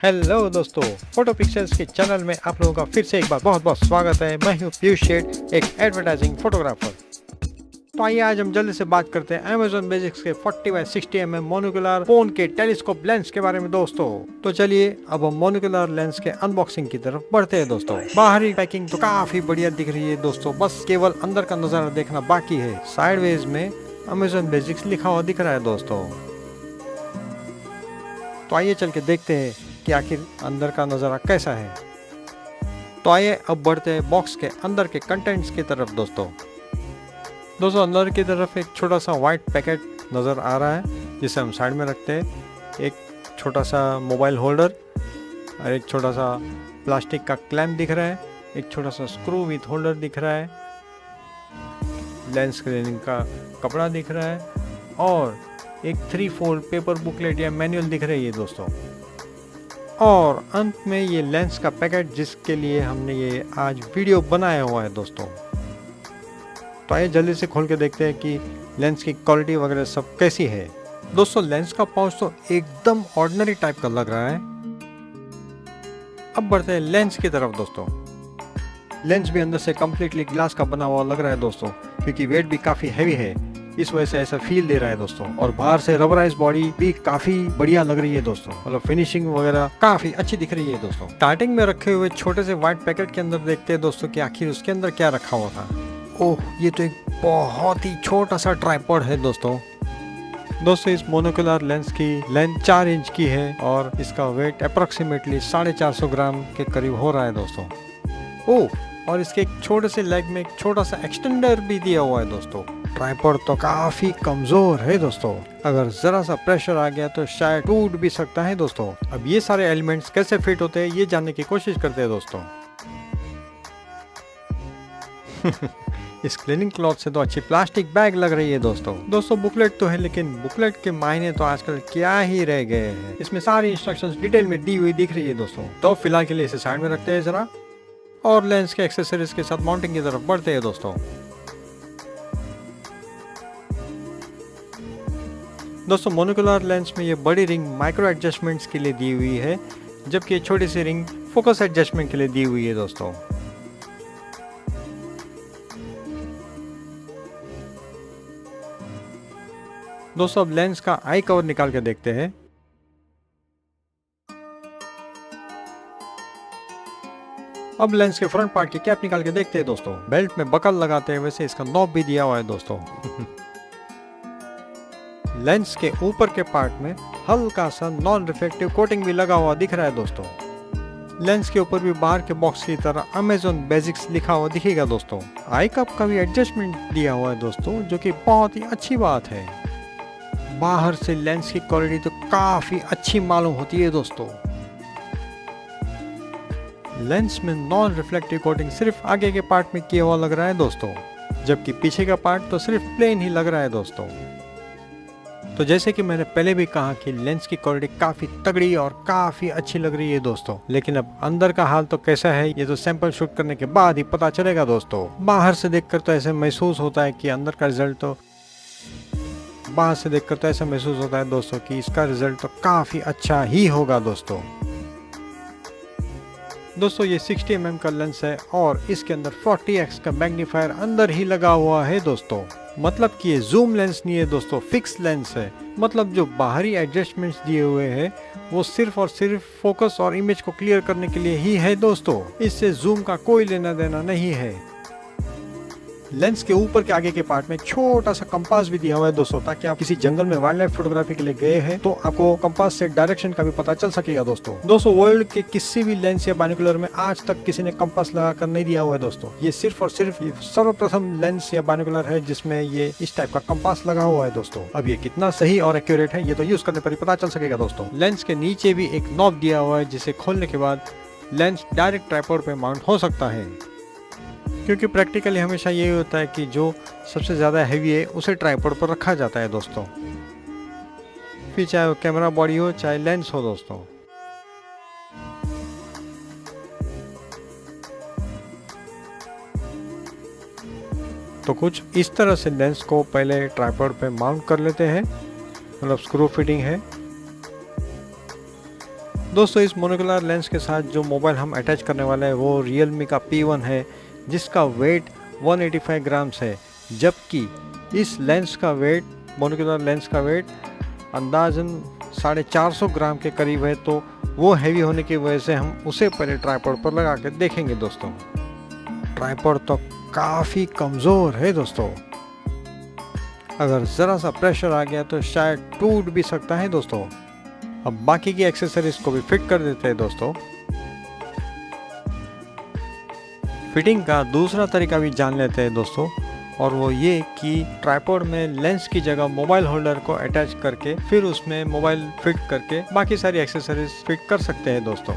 Hello दोस्तों, photo pictures के channel में आप लोगों का फिर से एक बार बहुत बहुत स्वागत है। मैं हूं पीयूष शेठ, एक एडवर्टाइजिंग फोटोग्राफर। तो आइए आज हम जल्दी से बात करते हैं Amazon Basics के 40x60mm मोनोकुलर फोन के टेलीस्कोप लेंस के बारे में दोस्तों। तो चलिए अब हम मोनोकुलर लेंस के अनबॉक्सिंग की तरफ बढ़ते हैं दोस्तों। बाहरी पैकिंग तो काफी बढ़िया दिख रही है दोस्तों, बस केवल अंदर का नजारा देखना बाकी है। साइडवेज में Amazon Basics लिखा हुआ दिख रहा है दोस्तों। तो आइए चल के देखते हैं कि आखिर अंदर का नज़ारा कैसा है। तो आइए अब बढ़ते हैं बॉक्स के अंदर के कंटेंट्स की तरफ दोस्तों। अंदर की तरफ एक छोटा सा वाइट पैकेट नज़र आ रहा है जिसे हम साइड में रखते हैं। एक छोटा सा मोबाइल होल्डर और एक छोटा सा प्लास्टिक का क्लैम्प दिख रहा है। एक छोटा सा स्क्रू विथ होल्डर दिख रहा है। लेंस क्लीनिंग का कपड़ा दिख रहा है और एक 3-fold पेपर बुकलेट या मैनुअल दिख रही है दोस्तों। और अंत में ये लेंस का पैकेट जिसके लिए हमने ये आज वीडियो बनाया हुआ है दोस्तों। तो आइए जल्दी से खोल के देखते हैं कि लेंस की क्वालिटी वगैरह सब कैसी है दोस्तों। लेंस का पाउच तो एकदम ऑर्डिनरी टाइप का लग रहा है। अब बढ़ते हैं लेंस की तरफ दोस्तों। लेंस भी अंदर से कम्प्लीटली ग्लास का बना हुआ लग रहा है दोस्तों, क्योंकि वेट भी काफ़ी हैवी है, इस वजह से ऐसा फील दे रहा है दोस्तों। और बाहर से रबराइज बॉडी भी काफी बढ़िया लग रही है दोस्तों, मतलब फिनिशिंग वगैरह काफी अच्छी दिख रही है दोस्तों। स्टार्टिंग में रखे हुए छोटे से व्हाइट पैकेट के अंदर देखते हैं दोस्तों कि आखिर उसके अंदर क्या रखा हुआ था। ओह, ये तो एक बहुत ही छोटा सा ट्राइपॉड है दोस्तों। इस मोनोकुलर लेंस की लेंथ 4 इंच की है और इसका वेट अप्रोक्सीमेटली 450 ग्राम के करीब हो रहा है दोस्तों। ओह, और इसके एक छोटे से लेग में एक छोटा सा एक्सटेंडर भी दिया हुआ है दोस्तों। ट्राइपॉड तो काफी कमजोर है दोस्तों, अगर जरा सा प्रेशर आ गया तो शायद टूट भी सकता है दोस्तों। अब ये सारे एलिमेंट्स कैसे फिट होते हैं ये जानने की कोशिश करते हैं दोस्तों। इस क्लीनिंग क्लॉथ से तो अच्छी प्लास्टिक बैग लग रही है दोस्तों। बुकलेट तो है, लेकिन बुकलेट के मायने तो आजकल क्या ही रह गए हैं। इसमें सारी इंस्ट्रक्शंस डिटेल में दी हुई दिख रही है दोस्तों। तो फिलहाल के लिए इसे साइड में रखते हैं जरा और लेंस के एक्सेसरीज के साथ माउंटिंग की तरफ बढ़ते हैं दोस्तों। मोनोकुलर लेंस में ये बड़ी रिंग माइक्रो एडजस्टमेंट्स के लिए दी हुई है, जबकि ये छोटी सी रिंग फोकस एडजस्टमेंट के लिए दी हुई है दोस्तों। अब लेंस का आई कवर निकाल के देखते हैं। अब लेंस के फ्रंट पार्ट की कैप निकाल के देखते हैं दोस्तों। बेल्ट में बकल लगाते हैं वैसे इसका नॉब भी दिया हुआ है दोस्तों। लेंस के ऊपर के पार्ट में हल्का सा नॉन रिफ्लेक्टिव कोटिंग भी लगा हुआ दिख रहा है दोस्तों। लेंस के ऊपर भी बाहर के बॉक्स की तरह Amazon Basics लिखा हुआ दिखेगा दोस्तों। आई कप का भी एडजस्टमेंट दिया हुआ है दोस्तों, जो कि बहुत ही अच्छी बात है। बाहर से लेंस की क्वालिटी तो काफी अच्छी मालूम होती है दोस्तों। लेंस में नॉन रिफ्लेक्टिव कोटिंग सिर्फ आगे के पार्ट में किया हुआ लग रहा है दोस्तों, जबकि पीछे का पार्ट तो सिर्फ प्लेन ही लग रहा है दोस्तों। तो जैसे कि मैंने पहले भी कहा कि लेंस की क्वालिटी काफी तगड़ी और काफी अच्छी लग रही है दोस्तों, लेकिन अब अंदर का हाल तो कैसा है ये तो सैंपल शूट करने के बाद ही पता चलेगा दोस्तों। बाहर से देखकर तो ऐसे महसूस होता है कि अंदर का रिजल्ट तो ऐसा महसूस होता है दोस्तों कि इसका रिजल्ट तो काफी अच्छा ही होगा दोस्तों। ये 60mm का लेंस है और इसके अंदर 40x का मैग्नीफायर अंदर ही लगा हुआ है दोस्तों। मतलब कि ये जूम लेंस नहीं है दोस्तों, फिक्स लेंस है। मतलब जो बाहरी एडजस्टमेंट्स दिए हुए हैं वो सिर्फ और सिर्फ फोकस और इमेज को क्लियर करने के लिए ही है दोस्तों। इससे जूम का कोई लेना देना नहीं है। लेंस के ऊपर के आगे के पार्ट में छोटा सा कंपास भी दिया हुआ है दोस्तों, ताकि आप किसी जंगल में वाइल्ड लाइफ फोटोग्राफी के लिए गए हैं तो आपको कंपास से डायरेक्शन का भी पता चल सकेगा दोस्तों। वर्ल्ड के किसी भी लेंस या बाइनोकुलर में आज तक किसी ने कंपास लगाकर नहीं दिया हुआ है दोस्तों। ये सिर्फ और सिर्फ सर्वप्रथम लेंस या बाइनोकुलर है जिसमें ये इस टाइप का कंपास लगा हुआ है दोस्तों। अब ये कितना सही और एक्यूरेट है ये तो यूज करने पर ही पता चल सकेगा दोस्तों। लेंस के नीचे भी एक नॉब दिया हुआ है जिसे खोलने के बाद लेंस डायरेक्ट ट्राइपॉड पे माउंट हो सकता है, क्योंकि प्रैक्टिकली हमेशा यही होता है कि जो सबसे ज़्यादा हैवी है उसे ट्राइपॉड पर रखा जाता है दोस्तों, फिर चाहे वो कैमरा बॉडी हो चाहे लेंस हो दोस्तों। तो कुछ इस तरह से लेंस को पहले ट्राइपॉड पे माउंट कर लेते हैं, मतलब स्क्रू फिटिंग है। दोस्तों इस मोनोकुलर लेंस के साथ जो मोबाइल हम अटैच करने वाले हैं वो Realme का P1 है, जिसका वेट 185 ग्राम्स है, जबकि इस लेंस का वेट, मोनोकुलर लेंस का वेट अंदाजन 450 ग्राम के करीब है। तो वो हैवी होने की वजह से हम उसे पहले ट्राइपॉड पर लगा के देखेंगे दोस्तों। ट्राइपॉड तो काफ़ी कमज़ोर है दोस्तों, अगर ज़रा सा प्रेशर आ गया तो शायद टूट भी सकता है दोस्तों। अब बाकी की एक्सेसरीज को भी फिट कर देते हैं दोस्तों। फिटिंग का दूसरा तरीका भी जान लेते हैं दोस्तों, और वो ये कि ट्राइपॉड में लेंस की जगह मोबाइल होल्डर को अटैच करके फिर उसमें मोबाइल फिट करके बाकी सारी एक्सेसरीज फिट कर सकते हैं दोस्तों।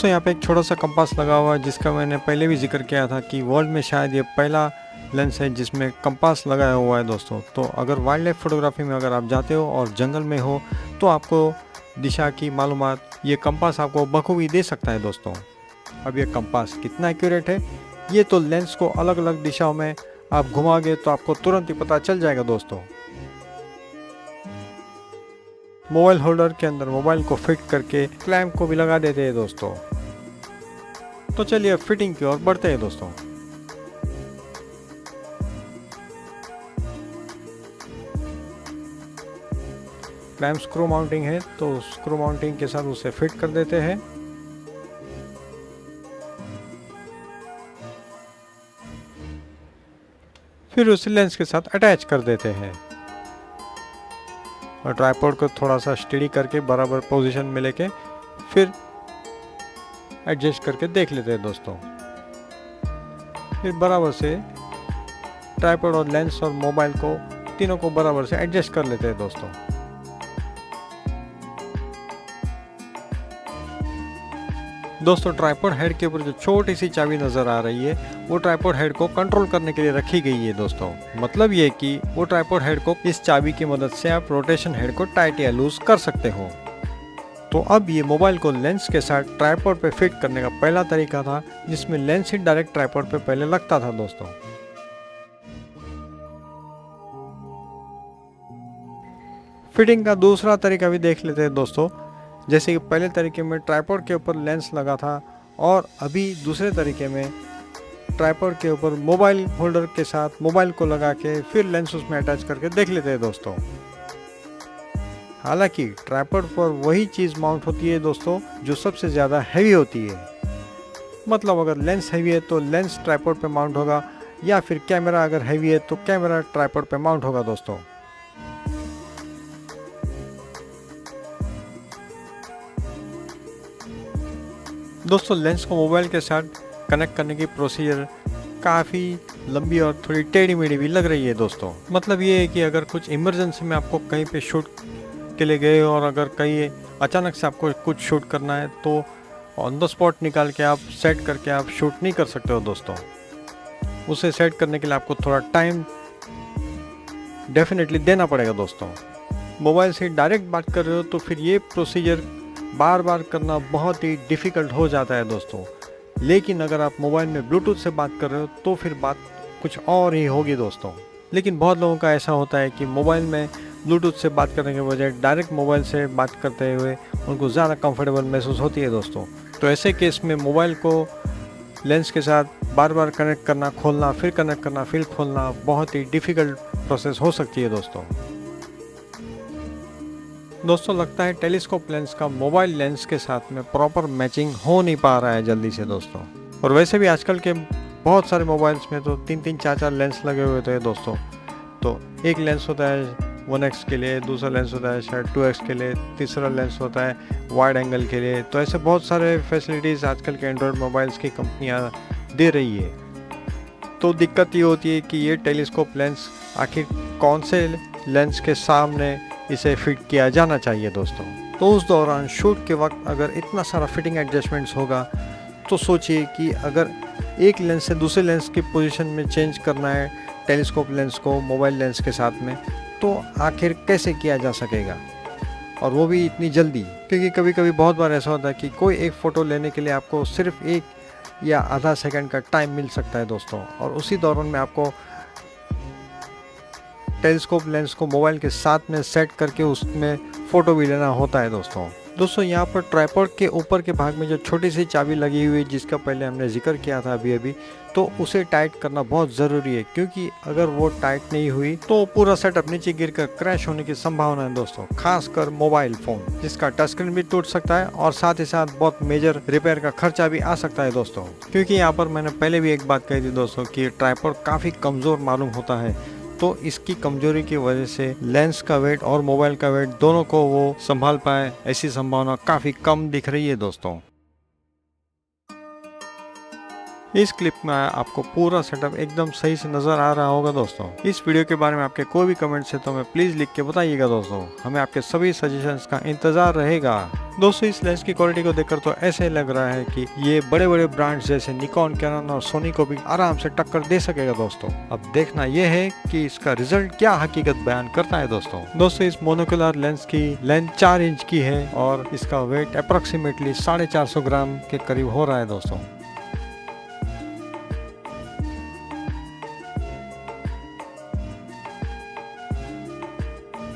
यहाँ पे एक छोटा सा कंपास लगा हुआ है, जिसका मैंने पहले भी जिक्र किया था कि वर्ल्ड में शायद ये पहला लेंस है जिसमें कंपास लगाया हुआ है दोस्तों। तो अगर वाइल्ड लाइफ फोटोग्राफी में अगर आप जाते हो और जंगल में हो तो आपको दिशा की मालूमात ये कंपास आपको बखूबी दे सकता है दोस्तों। अब ये कंपास कितना एक्यूरेट है, ये तो लेंस को अलग अलग दिशाओं में आप घुमाओगे तो आपको तुरंत ही पता चल जाएगा दोस्तों। मोबाइल होल्डर के अंदर मोबाइल को फिट करके क्लैंप को भी लगा देते हैं दोस्तों। तो चलिए फिटिंग की ओर बढ़ते हैं दोस्तों। क्लैंप स्क्रू माउंटिंग है, तो स्क्रू माउंटिंग के साथ उसे फिट कर देते हैं। फिर उसे लेंस के साथ अटैच कर देते हैं और ट्राइपॉड को थोड़ा सा स्टेडी करके बराबर पोजीशन में लेके फिर एडजस्ट करके देख लेते हैं दोस्तों। फिर बराबर से ट्राइपॉड और लेंस और मोबाइल को तीनों को बराबर से एडजस्ट कर लेते हैं दोस्तों। ट्राइपॉड हेड के ऊपर जो छोटी सी चाबी नज़र आ रही है वो ट्राइपॉड हेड को कंट्रोल करने के लिए रखी गई है दोस्तों। मतलब ये कि वो ट्राइपॉड हेड को इस चाबी की मदद से आप रोटेशन हेड को टाइट या लूज कर सकते हो। तो अब ये मोबाइल को लेंस के साथ ट्राइपॉड पे फिट करने का पहला तरीका था, जिसमें लेंस ही डायरेक्ट ट्राइपॉड पे पहले लगता था दोस्तों। फिटिंग का दूसरा तरीका भी देख लेते हैं दोस्तों। जैसे कि पहले तरीके में ट्राइपॉड के ऊपर लेंस लगा था और अभी दूसरे तरीके में ट्राइपॉड के ऊपर मोबाइल होल्डर के साथ मोबाइल को लगा के फिर लेंस उसमें अटैच करके देख लेते हैं दोस्तों। हालांकि ट्राइपॉड पर वही चीज़ माउंट होती है दोस्तों जो सबसे ज़्यादा हैवी होती है। मतलब अगर लेंस हैवी है तो लेंस ट्राइपॉड पे माउंट होगा, या फिर कैमरा अगर हैवी है तो कैमरा ट्राइपॉड पे माउंट होगा दोस्तों। लेंस को मोबाइल के साथ कनेक्ट करने की प्रोसीजर काफ़ी लंबी और थोड़ी टेढ़ी मेढ़ी भी लग रही है दोस्तों। मतलब ये है कि अगर कुछ इमरजेंसी में आपको कहीं पे शूट के लिए गए और अगर कहीं अचानक से आपको कुछ शूट करना है तो ऑन द स्पॉट निकाल के आप सेट करके आप शूट नहीं कर सकते हो दोस्तों। उसे सेट करने के लिए आपको थोड़ा टाइम डेफिनेटली देना पड़ेगा दोस्तों। मोबाइल से डायरेक्ट बात कर रहे हो तो फिर ये प्रोसीजर बार बार करना बहुत ही डिफ़िकल्ट हो जाता है दोस्तों। लेकिन अगर आप मोबाइल में ब्लूटूथ से बात कर रहे हो तो फिर बात कुछ और ही होगी दोस्तों। लेकिन बहुत लोगों का ऐसा होता है कि मोबाइल में ब्लूटूथ से बात करने के बजाय डायरेक्ट मोबाइल से बात करते हुए उनको ज़्यादा कंफर्टेबल महसूस होती है दोस्तों। तो ऐसे केस में मोबाइल को लेंस के साथ बार बार कनेक्ट करना, खोलना, फिर कनेक्ट करना, फिर खोलना बहुत ही डिफ़िकल्ट प्रोसेस हो सकती है दोस्तों। लगता है टेलीस्कोप लेंस का मोबाइल लेंस के साथ में प्रॉपर मैचिंग हो नहीं पा रहा है जल्दी से दोस्तों। और वैसे भी आजकल के बहुत सारे मोबाइल्स में तो 3-3, 4-4 लेंस लगे हुए थे दोस्तों। तो एक लेंस होता है 1x के लिए, दूसरा लेंस होता है शायद 2x के लिए, तीसरा लेंस होता है वाइड एंगल के लिए। तो ऐसे बहुत सारे फैसिलिटीज़ आजकल के एंड्रॉयड मोबाइल्स की कंपनियाँ दे रही है। तो दिक्कत ये होती है कि ये टेलीस्कोप लेंस आखिर कौन से लेंस के सामने इसे फिट किया जाना चाहिए दोस्तों। तो उस दौरान शूट के वक्त अगर इतना सारा फिटिंग एडजस्टमेंट्स होगा तो सोचिए कि अगर एक लेंस से दूसरे लेंस की पोजीशन में चेंज करना है टेलीस्कोप लेंस को मोबाइल लेंस के साथ में, तो आखिर कैसे किया जा सकेगा, और वो भी इतनी जल्दी। क्योंकि कभी कभी बहुत बार ऐसा होता है कि कोई एक फ़ोटो लेने के लिए आपको सिर्फ 1 या आधा सेकंड का टाइम मिल सकता है दोस्तों, और उसी दौरान में आपको टेलीस्कोप लेंस को मोबाइल के साथ में सेट करके उसमें फ़ोटो भी लेना होता है दोस्तों। दोस्तों यहाँ पर ट्राइपॉड के ऊपर के भाग में जो छोटी सी चाबी लगी हुई है, जिसका पहले हमने जिक्र किया था अभी, तो उसे टाइट करना बहुत ज़रूरी है, क्योंकि अगर वो टाइट नहीं हुई तो पूरा सेटअप नीचे गिरकर क्रैश होने की संभावना है दोस्तों, खासकर मोबाइल फोन जिसका टच स्क्रीन भी टूट सकता है और साथ ही साथ बहुत मेजर रिपेयर का खर्चा भी आ सकता है दोस्तों। क्योंकि यहाँ पर मैंने पहले भी एक बात कही थी दोस्तों कि ट्राइपॉड काफ़ी कमज़ोर मालूम होता है, तो इसकी कमजोरी की वजह से लेंस का वेट और मोबाइल का वेट दोनों को वो संभाल पाए, ऐसी संभावना काफ़ी कम दिख रही है दोस्तों। इस क्लिप में आपको पूरा सेटअप एकदम सही से नजर आ रहा होगा दोस्तों। इस वीडियो के बारे में आपके कोई भी कमेंट्स है तो हमें प्लीज लिख के बताइएगा दोस्तों, हमें आपके सभी सजेशंस का इंतजार रहेगा। दोस्तों इस लेंस की क्वालिटी को देखकर तो ऐसे लग रहा है कि ये बड़े बड़े ब्रांड्स जैसे निकॉन, कैनन और सोनी को भी आराम से टक्कर दे सकेगा दोस्तों। अब देखना यह है कि इसका रिजल्ट क्या हकीकत बयान करता है दोस्तों इस मोनोकुलर लेंस की लेंथ 4 इंच की है और इसका वेट अप्रोक्सीमेटली 450 ग्राम के करीब हो रहा है दोस्तों।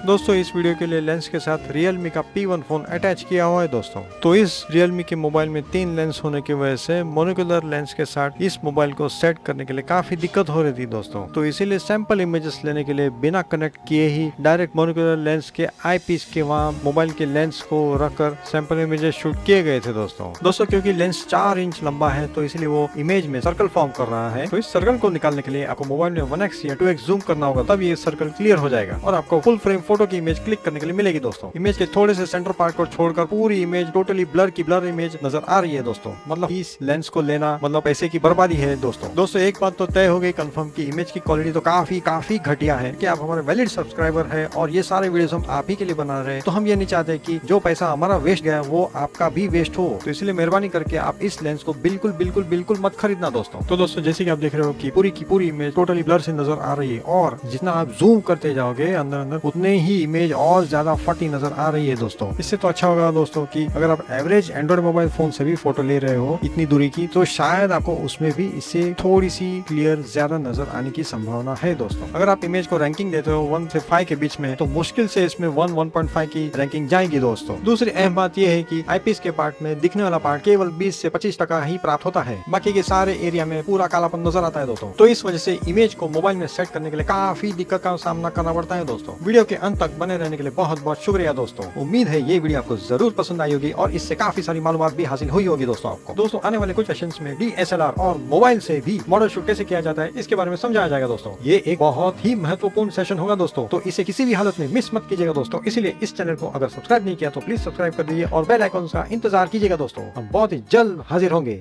दोस्तों इस वीडियो के लिए लेंस के साथ Realme का P1 फोन अटैच किया हुआ है दोस्तों। तो इस Realme के मोबाइल में 3 लेंस होने की वजह से मोनोकुलर लेंस के साथ इस मोबाइल को सेट करने के लिए काफी दिक्कत हो रही थी दोस्तों। तो इसीलिए सैंपल इमेजेस लेने के लिए बिना कनेक्ट किए ही डायरेक्ट मोनोकुलर लेंस के आई पीस के वहाँ मोबाइल के लेंस को रखकर सैंपल इमेजेस शूट किए गए थे दोस्तों क्योंकि लेंस 4 इंच लंबा है तो इसलिए वो इमेज में सर्कल फॉर्म कर रहा है। तो इस सर्कल को निकालने के लिए आपको मोबाइल में 1x या 2x जूम करना होगा, तब ये सर्कल क्लियर हो जाएगा और आपको फुल फ्रेम फोटो की इमेज क्लिक करने के लिए मिलेगी दोस्तों। इमेज के थोड़े से सेंटर पार्ट को छोड़कर पूरी इमेज टोटली ब्लर इमेज नजर आ रही है दोस्तों। मतलब इस लेंस को लेना मतलब पैसे की बर्बादी है दोस्तों एक बात तो तय हो गई कंफर्म की इमेज की क्वालिटी तो काफी घटिया है। कि आप हमारे वैलिड सब्सक्राइबर है और ये सारे वीडियोस हम आप ही के लिए बना रहे हैं, तो हम ये नहीं चाहते कि जो पैसा हमारा वेस्ट गया वो आपका भी वेस्ट हो। तो इसलिए मेहरबानी करके आप इस लेंस को बिल्कुल मत खरीदना दोस्तों। तो दोस्तों जैसे कि आप देख रहे हो कि पूरी इमेज टोटली ब्लर से नजर आ रही है और जितना आप जूम करते जाओगे अंदर उतने ही इमेज और ज्यादा फटी नजर आ रही है दोस्तों। इससे तो अच्छा होगा दोस्तों कि अगर आप एवरेज एंड्रॉइड मोबाइल फोन से भी फोटो ले रहे हो इतनी दूरी की, तो शायद आपको उसमें भी इससे थोड़ी सी क्लियर ज्यादा नजर आने की संभावना है दोस्तों। अगर आप इमेज को रैंकिंग देते हो 1 से 5 के बीच में, तो मुश्किल से इसमें 1.5 की रैंकिंग जाएगी दोस्तों। दूसरी अहम बात यह है कि आईपीएस के पार्ट में दिखने वाला पार्ट केवल 20 से 25% ही प्राप्त होता है, बाकी के सारे एरिया में पूरा कालापन नजर आता है दोस्तों। तो इस वजह से इमेज को मोबाइल में सेट करने के लिए काफी दिक्कत का सामना करना पड़ता है दोस्तों। वीडियो के अंत तक बने रहने के लिए बहुत शुक्रिया दोस्तों। उम्मीद है ये वीडियो आपको जरूर पसंद आई होगी और इससे काफी सारी मालूमात भी हासिल हुई होगी दोस्तों आपको। दोस्तों आने वाले कुछ सेशंस में DSLR और मोबाइल से भी मॉडल शूट कैसे किया जाता है इसके बारे में समझाया जाएगा दोस्तों। ये एक बहुत ही महत्वपूर्ण सेशन होगा दोस्तों, तो इसे किसी भी हालत में मिस मत कीजिएगा दोस्तों। इसीलिए इस चैनल को अगर सब्सक्राइब नहीं किया तो प्लीज सब्सक्राइब कर दीजिए और बेल आइकन का इंतजार कीजिएगा दोस्तों। हम बहुत ही जल्द हाजिर होंगे।